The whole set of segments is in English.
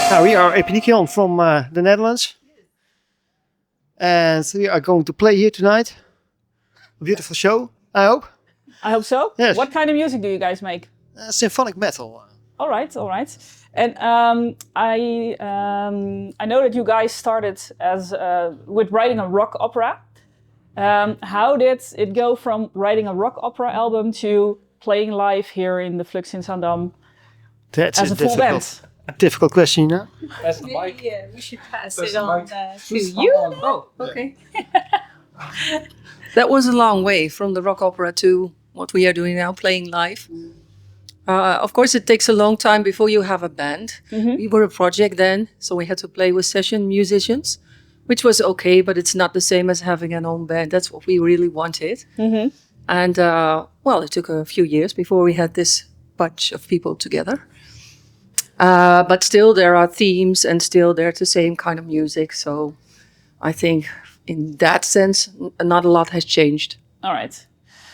We are Epinikion from the Netherlands. And we are going to play here tonight. A beautiful show, I hope. I hope so. Yes. What kind of music do you guys make? Symphonic metal. All right. And I know that you guys started as with writing a rock opera. How did it go from writing a rock opera album to playing live here in the Flux in Zaandam as a full band? Difficult question, huh? Pass the mic. Yeah, we should pass Pass it the on mic. to you. Oh, Okay. That was a long way from the rock opera to what we are doing now, playing live. Of course, it takes a long time before you have a band. We were a project then, so we had to play with session musicians, which was okay, but it's not the same as having an own band. That's what we really wanted. And well, it took a few years before we had this bunch of people together. But still, there are themes, and still there's the same kind of music. So I think in that sense, not a lot has changed. All right.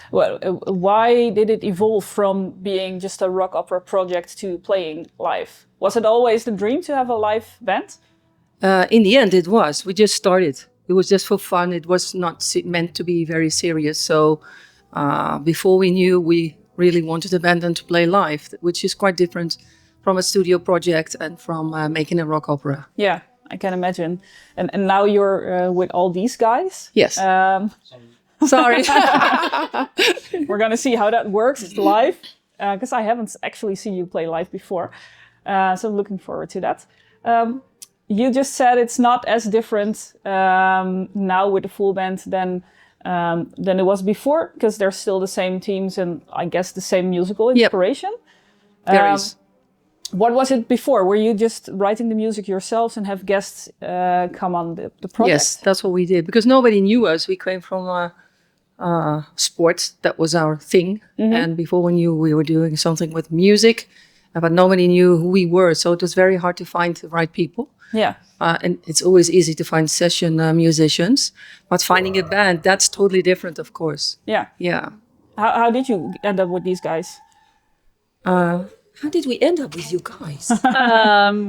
Well, why did it evolve from being just a rock opera project to playing live? Was it always the dream to have a live band? In the end, it was. We just started. It was just for fun. It was not meant to be very serious. So before we knew, we really wanted a band and to play live, which is quite different from a studio project and from making a rock opera. Yeah, I can imagine. And now you're with all these guys? Yes. Sorry. We're going to see how that works live, because I haven't actually seen you play live before. So I'm looking forward to that. You just said it's not as different now with the full band than it was before, because there's still the same teams and I guess the same musical inspiration. Yep. There is. What was it before? Were you just writing the music yourselves and have guests come on the project? Yes, that's what we did. Because nobody knew us. We came from sports. That was our thing. And before we knew, we were doing something with music. But nobody knew who we were. So it was very hard to find the right people. Yeah. And it's always easy to find session musicians. But finding a band, that's totally different, of course. Yeah. Yeah. How did you end up with these guys? How did we end up with you guys?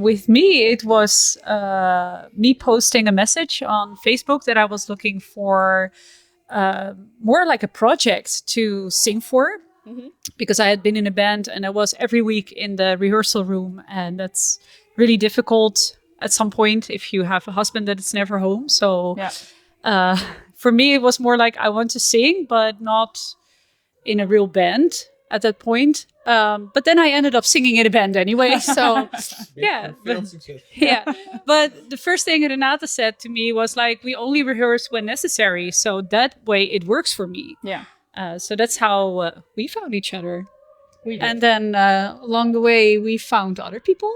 With me, it was me posting a message on Facebook that I was looking for more like a project to sing for. Because I had been in a band and I was every week in the rehearsal room. And that's really difficult at some point if you have a husband that is never home. So for me, it was more like I want to sing, but not in a real band at that point. But then I ended up singing in a band anyway. So yeah. But the first thing Renate said to me was like, we only rehearse when necessary. So that way it works for me. Yeah. So that's how we found each other. And then along the way, we found other people.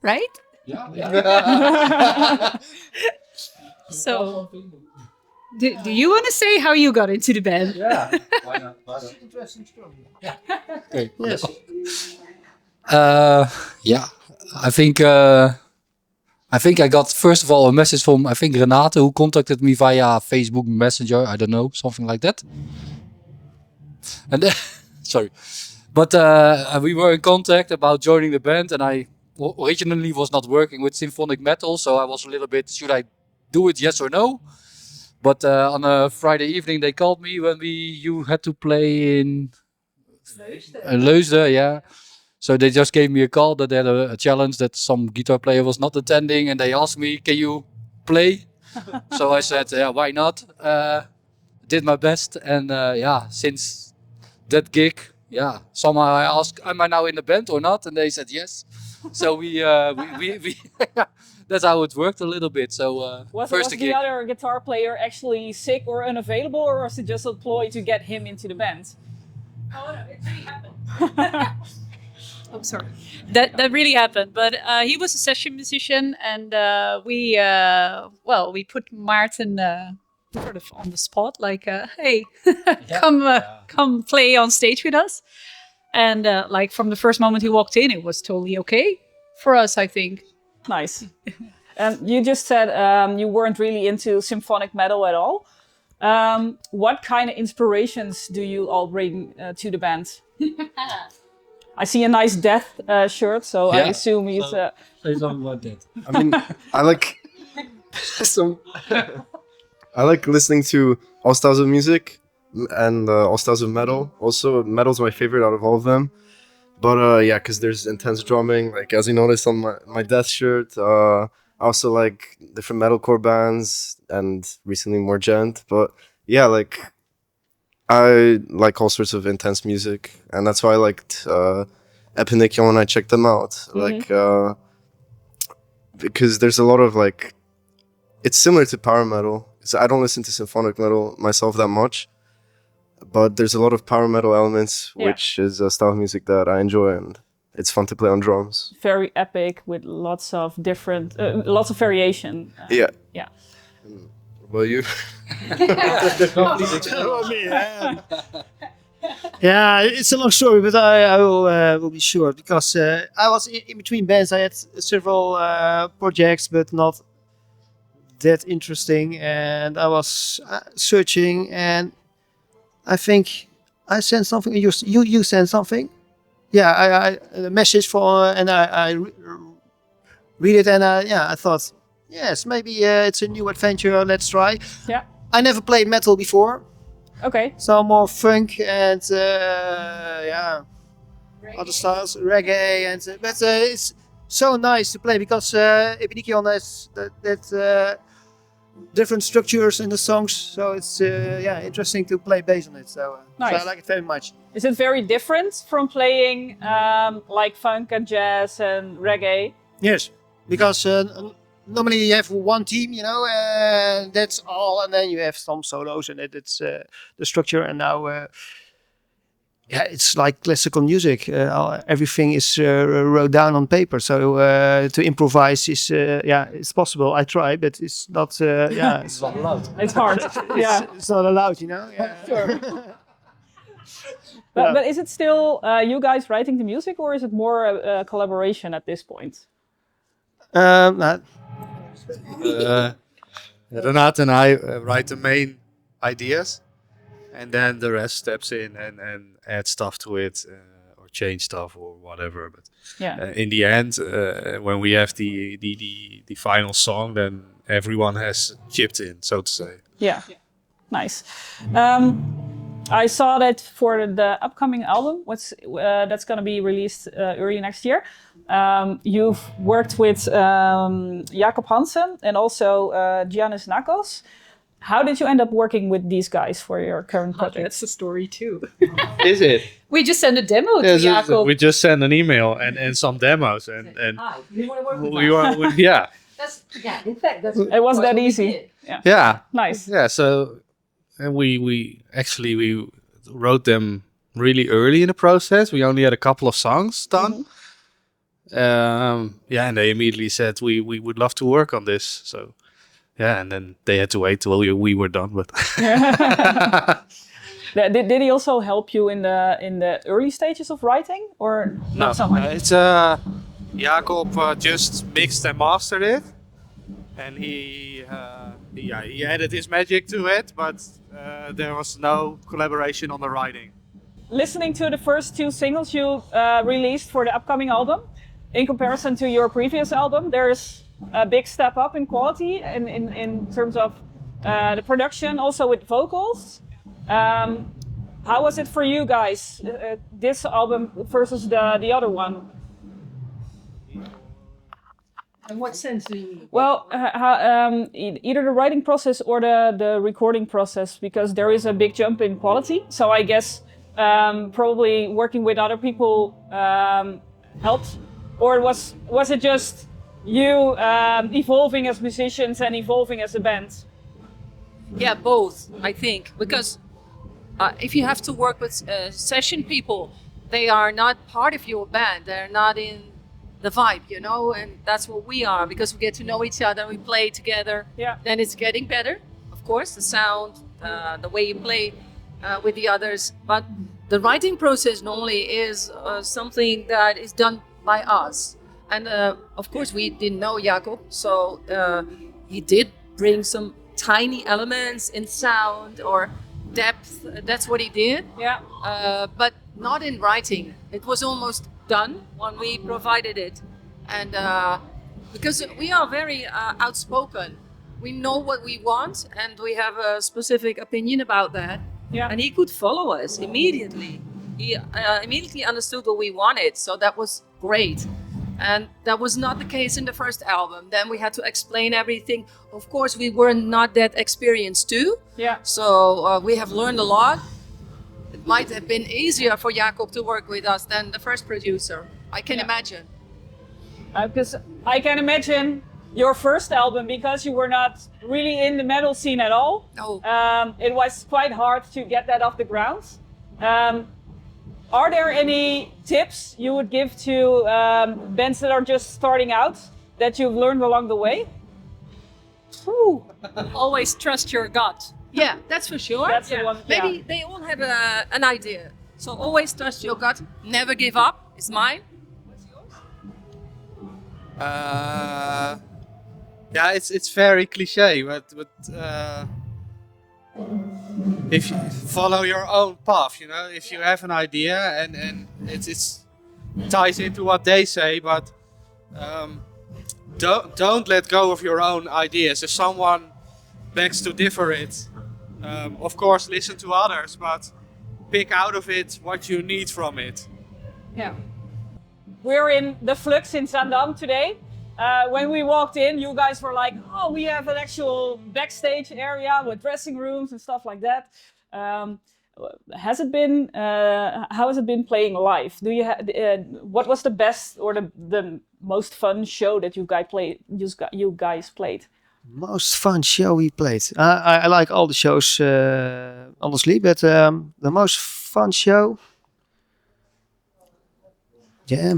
Right? yeah. So do you want to say how you got into the band? Yeah. Why not? Interesting story. Yeah. Okay. Yes. Yeah, I think I got, first of all, a message from, I think, Renate, who contacted me via Facebook Messenger. I don't know, something like that. And then, sorry. But we were in contact about joining the band, and I originally was not working with symphonic metal, so I was a little bit, should I do it, yes or no? But on a Friday evening, they called me when you had to play in Leusden, yeah. So they just gave me a call that they had a challenge that some guitar player was not attending, and they asked me, can you play? So I said, yeah, why not? Did my best, and yeah, since that gig, yeah, somehow I asked, am I now in the band or not? And they said yes. So we that's how it worked a little bit. So Was first the other guitar player actually sick or unavailable, or was it just a ploy to get him into the band? Oh, no, it really happened. Oh, sorry. That really happened. But he was a session musician, and we put Maarten sort of on the spot, like, hey, come play on stage with us. And like from the first moment he walked in, it was totally okay for us, I think. Nice. And you just said you weren't really into symphonic metal at all. What kind of inspirations do you all bring to the band? I see a nice death shirt, so I Yeah. assume he's. Say something about that. I mean, I like some. I like listening to all styles of music and all styles of metal. Also, metal's my favorite out of all of them. But yeah, because there's intense drumming, like as you noticed on my death shirt. I also like different metalcore bands and recently more gent. But yeah, like I like all sorts of intense music, and that's why I liked Epinikion when I checked them out. Like because there's a lot of like, it's similar to power metal. So I don't listen to symphonic metal myself that much, but there's a lot of power metal elements, Yeah. which is a style of music that I enjoy, and it's fun to play on drums. Very epic with lots of different, lots of variation. Yeah. Yeah. Well, you. Yeah, it's a long story, but I will be short because I was in between bands. I had several projects, but not that interesting. And I was searching, and I think I sent something. You sent something. Yeah, I a message for, and I read it, and I thought, yes, maybe it's a new adventure. Let's try. Yeah. I never played metal before. Okay. So more funk and other styles, reggae, and but it's so nice to play because Epinikion has that different structures in the songs. So it's interesting to play bass on it. So, Nice. so I like it very much. Is it very different from playing like funk and jazz and reggae? Yes, because normally you have one team, and that's all, and then you have some solos, and it's the structure. And now, it's like classical music. Everything is wrote down on paper, so to improvise is it's possible. I try, but it's not. It's not allowed. It's hard. Yeah. It's not allowed, Yeah. Sure. But is it still you guys writing the music, or is it more a collaboration at this point? Renate and I write the main ideas, and then the rest steps in and add stuff to it, or change stuff or whatever. But Yeah. in the end, when we have the final song, then everyone has chipped in, so to say. Yeah. Nice. I saw that for the upcoming album, that's going to be released early next year. You've worked with Jacob Hansen and also Giannis Nakos. How did you end up working with these guys for your current project? That's the story too. Is it? We just sent a demo to Yes, Jacob. we just sent an email and some demos, and Hi, you want to work with we us? were yeah. In fact, that's It was what that we easy. did. Yeah. Nice. Yeah, so and we wrote them really early in the process. We only had a couple of songs done. And they immediately said we would love to work on this. So yeah, and then they had to wait till we were done. But Did he also help you in the early stages of writing, or not so much? It's Jacob just mixed and mastered it, and he added his magic to it, but there was no collaboration on the writing. Listening to the first two singles you released for the upcoming album, in comparison to your previous album, there's a big step up in quality in terms of the production, also with vocals. How was it for you guys, this album versus the other one? In what sense do you mean? Well, either the writing process or the recording process, because there is a big jump in quality. So I guess probably working with other people helped. Or was it just you evolving as musicians and evolving as a band? Yeah, both, I think. Because if you have to work with session people, they are not part of your band. They're not in the vibe, and that's what we are, because we get to know each other, we play together. Yeah. Then it's getting better, of course, the sound, the way you play with the others. But the writing process normally is something that is done by us. And of course, we didn't know Jacob, so he did bring some tiny elements in sound or depth. That's what he did. Yeah. But not in writing. It was almost done when we provided it. And because we are very outspoken, we know what we want and we have a specific opinion about that. Yeah. And he could follow us immediately. He immediately understood what we wanted. So that was great. And that was not the case in the first album. Then we had to explain everything. Of course, we were not that experienced too. Yeah. So we have learned a lot. It might have been easier for Jacob to work with us than the first producer. I can imagine. Because I can imagine your first album, because you were not really in the metal scene at all. No. It was quite hard to get that off the ground. Are there any tips you would give to bands that are just starting out that you've learned along the way? Ooh, always trust your gut. Yeah, that's for sure. That's the one. Maybe Yeah. they all have an idea. So always trust your gut. Never give up. It's mine. Yeah, it's very cliche, but if you follow your own path, you know, if you have an idea and it's ties into what they say, but don't let go of your own ideas. If someone begs to differ it, of course listen to others, but pick out of it what you need from it. Yeah. We're in the Flux in Zaandam today. When we walked in, you guys were like, "Oh, we have an actual backstage area with dressing rooms and stuff like that." Has it been? How has it been playing live? Do you what was the best or the most fun show that you guys played? Most fun show we played. I like all the shows, honestly, but the most fun show. Yeah.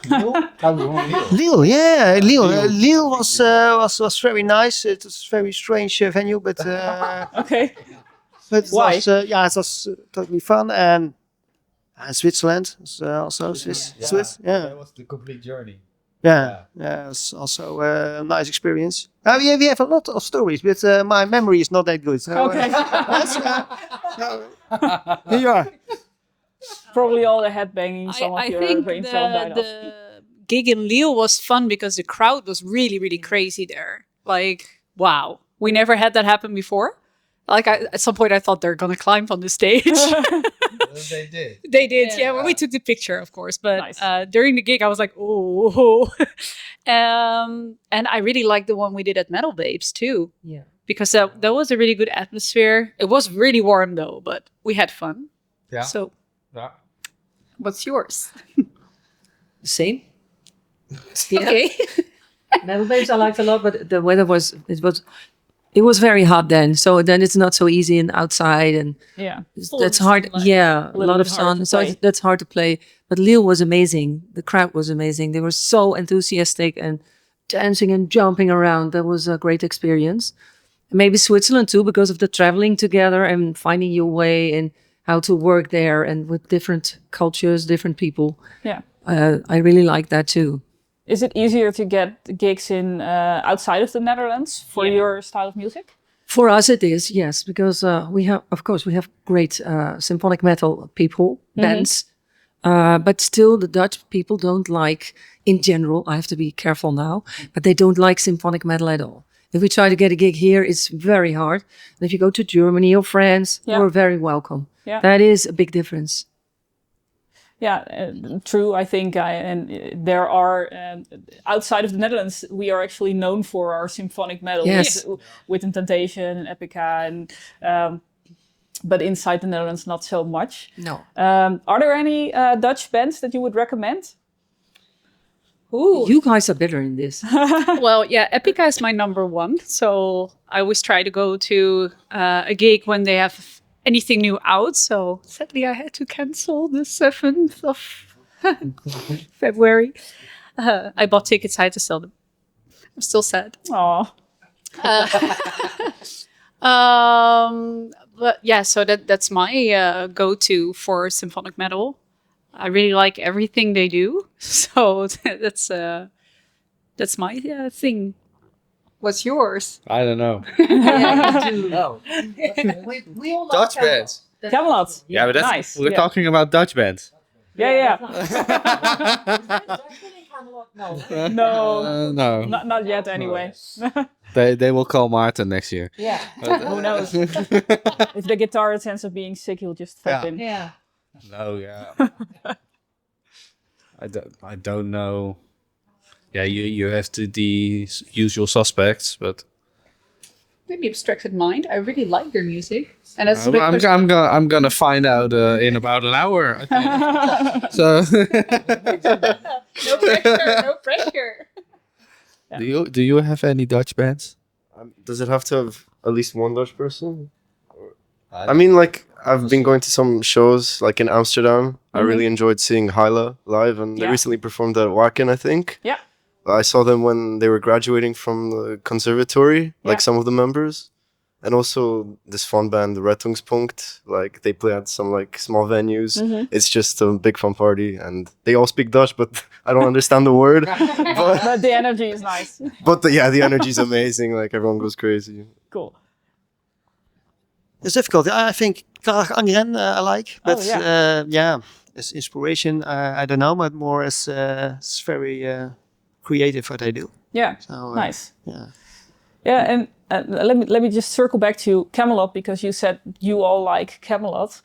Lille, yeah, Lille. Lille was very nice. It was a very strange venue, but Okay. but it Why? was, it was totally fun. And Switzerland was also Swiss. Yeah, That was the complete journey. yeah, it was also a nice experience. We have a lot of stories, but my memory is not that good. So, Okay. Here you are. Probably all the headbanging some of I your think brain cell died off. the gig in Lille was fun because the crowd was really, really crazy there. Like, wow. We never had that happen before. Like, at some point I thought they're going to climb on the stage. They did. They did, yeah. When we took the picture, of course. But Nice. during the gig, I was like, oh. And I really liked the one we did at Metal Babes, too. Yeah. Because that was a really good atmosphere. It was really warm, though, but we had fun. Yeah. So, Yeah. what's yours? Same. Okay. Metal Babes I liked a lot, but the weather it was very hot then. So then it's not so easy and outside and Yeah. that's hard. Yeah, a little lot of bit hard to sun. So play. that's hard to play. But Lille was amazing. The crowd was amazing. They were so enthusiastic and dancing and jumping around. That was a great experience. And maybe Switzerland too, because of the traveling together and finding your way and how to work there and with different cultures, different people. Yeah. I really like that too. Is it easier to get gigs in outside of the Netherlands for your style of music? For us, it is, yes, because we have great symphonic metal people, bands, but still the Dutch people don't like, in general, I have to be careful now, but they don't like symphonic metal at all. If we try to get a gig here, it's very hard. And if you go to Germany or France, you're very welcome. Yeah. That is a big difference. Yeah, true. I think, and there are outside of the Netherlands, we are actually known for our symphonic metal, Yes. with Incantation and Epica, and but inside the Netherlands, not so much. No. Are there any Dutch bands that you would recommend? Ooh. You guys are better in this. Well, yeah, Epica is my number one. So I always try to go to a gig when they have anything new out. So sadly, I had to cancel the 7th of February. I bought tickets. I had to sell them. I'm still sad. Oh, But yeah, so that's my go-to for symphonic metal. I really like everything they do. So that's my thing. What's yours? I don't know. We all love Dutch bands. Camelot. Yeah, but that's Nice. we're Yeah. talking about Dutch bands. Yeah. No. No. Not yet anyway. They will call Maarten next year. Yeah. Who knows? If the guitarist ends up being sick, he'll just step in. Yeah. No, yeah. I don't know. Yeah, you have the usual suspects, but Maybe abstracted mind. I really like your music, and that's I'm gonna find out in about an hour. I think. So no pressure. No pressure. do you have any Dutch bands? Does it have to have at least one Dutch person? I mean, like, I've been going to some shows, like in Amsterdam. I really enjoyed seeing Hyla live, and they recently performed at Wacken, I think. Yeah. I saw them when they were graduating from the conservatory, like some of the members. And also this fun band, the Rettungspunkt, like they play at some like small venues. It's just a big fun party, and they all speak Dutch, but I don't understand the word. But the energy is nice. But the energy is amazing. Like everyone goes crazy. Cool. It's difficult. I think Karag Angren I like, but as inspiration, I don't know, but more as it's very creative what I do. Yeah. So, Nice. Yeah. Yeah, and let me just circle back to Camelot, because you said you all like Camelot.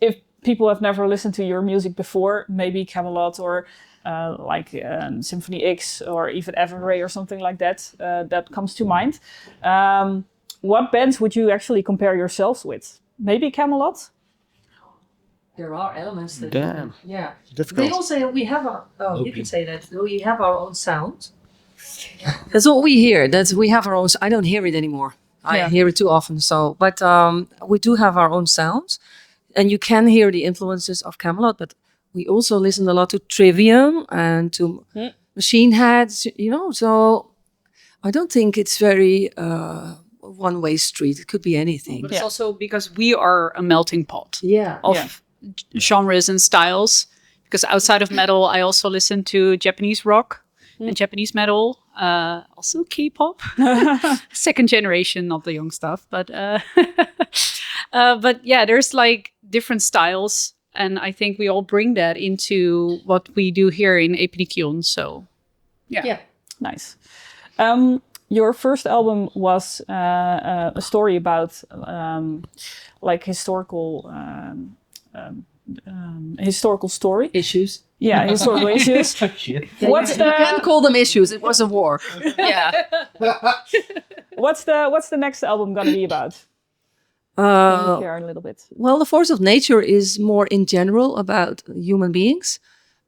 If people have never listened to your music before, maybe Camelot or Symphony X or even Everray or something like that, that comes to mind. What bands would you actually compare yourselves with? Maybe Camelot? There are elements that. Damn. Yeah. Difficult. They all say we have our. Oh, you can say that. We have our own sound. That's what we hear. We have our own. I don't hear it anymore. I hear it too often. So, but we do have our own sound, and you can hear the influences of Camelot. But we also listen a lot to Trivium and to Machine Heads. You know, so I don't think it's very one-way street. It could be anything. But it's also because we are a melting pot of genres and styles. Because outside of metal, I also listen to Japanese rock and Japanese metal, also K-pop, second generation of the young stuff. But yeah, there's like different styles, and I think we all bring that into what we do here in Epinikion. So yeah. Nice. Your first album was a story about like historical story Issues. Yeah, historical issues. You can call them issues. It was a war. Yeah. What's the next album gonna be about? Can you share a little bit? Well, the force of nature is more in general about human beings,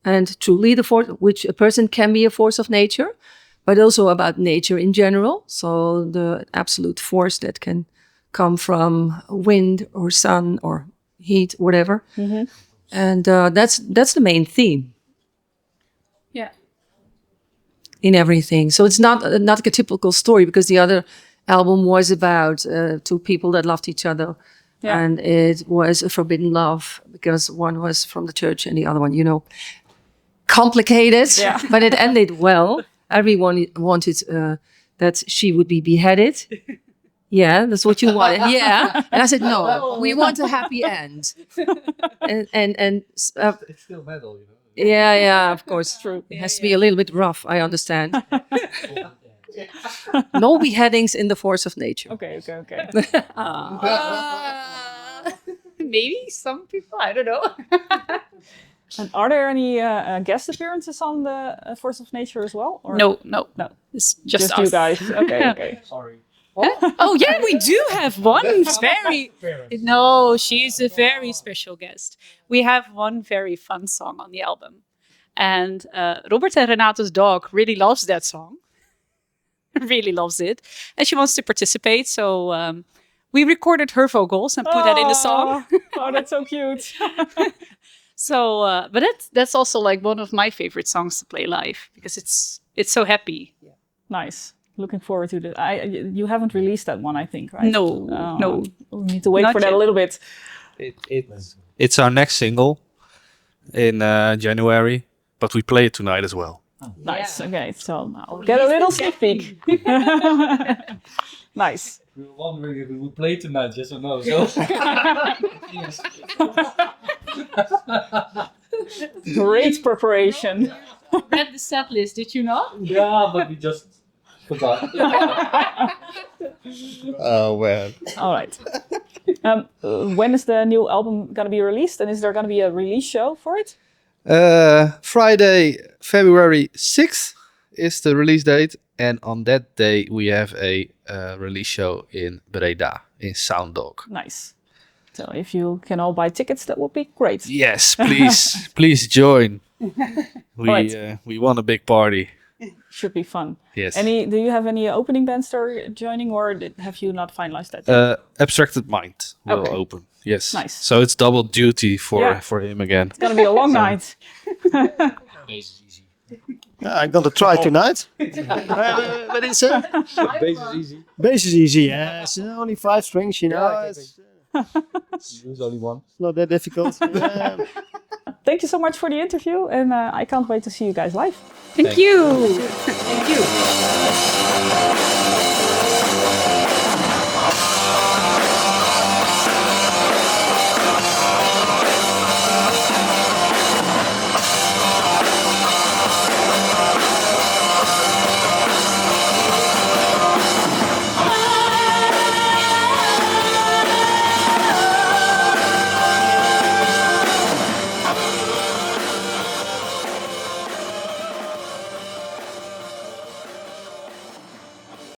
and truly the force, which a person can be a force of nature, but also about nature in general. So the absolute force that can come from wind or sun or heat, whatever. And that's the main theme. Yeah. In everything. So it's not like a typical story, because the other album was about two people that loved each other. Yeah. And it was a forbidden love, because one was from the church and the other one, complicated, but it ended well. Everyone wanted that she would be beheaded. Yeah, that's what you wanted. Yeah. And I said, no, we want a happy end. And It's still metal, Yeah, of course. True. It has to be a little bit rough, I understand. No beheadings in the force of nature. Okay. Maybe some people, I don't know. And are there any guest appearances on the Force of Nature as well? Or? No. No. It's just us. you guys. Okay. Sorry. Oh yeah, we do have one very. No, she's a very special guest. We have one very fun song on the album, and Robert and Renato's dog really loves that song. Really loves it, and she wants to participate. So we recorded her vocals and put that in the song. Oh, that's so cute. So, but that's also like one of my favorite songs to play live, because it's so happy. Nice. Looking forward to that. You haven't released that one, I think, right? No. We need to wait Not for that yet. a little bit. It's our next single in January, but we play it tonight as well. Nice. Okay, so now get a little sneak peek. Nice. We were wondering if we would play tonight, yes or no. So. Great preparation. Read the set list, did you not? Yeah, but we just forgot. Oh man. All right. When is the new album gonna be released, and is there gonna be a release show for it? Friday, February 6th is the release date. And on that day, we have a release show in Breda, in Zaandam. Nice. So if you can all buy tickets, that would be great. Yes, please, please join. We want a big party. Should be fun. Yes. Do you have any opening bands that are joining, or have you not finalized that yet? Abstracted Mind will Okay. open. Yes. Nice. So it's double duty for him again. It's gonna be a long night. I'm gonna try tonight. What is it? Bass is easy. Bass is easy. Yeah, it's only 5 strings, you know. It's There's only one. not that difficult. Yeah. Thank you so much for the interview, and I can't wait to see you guys live. Thank you. Thank you.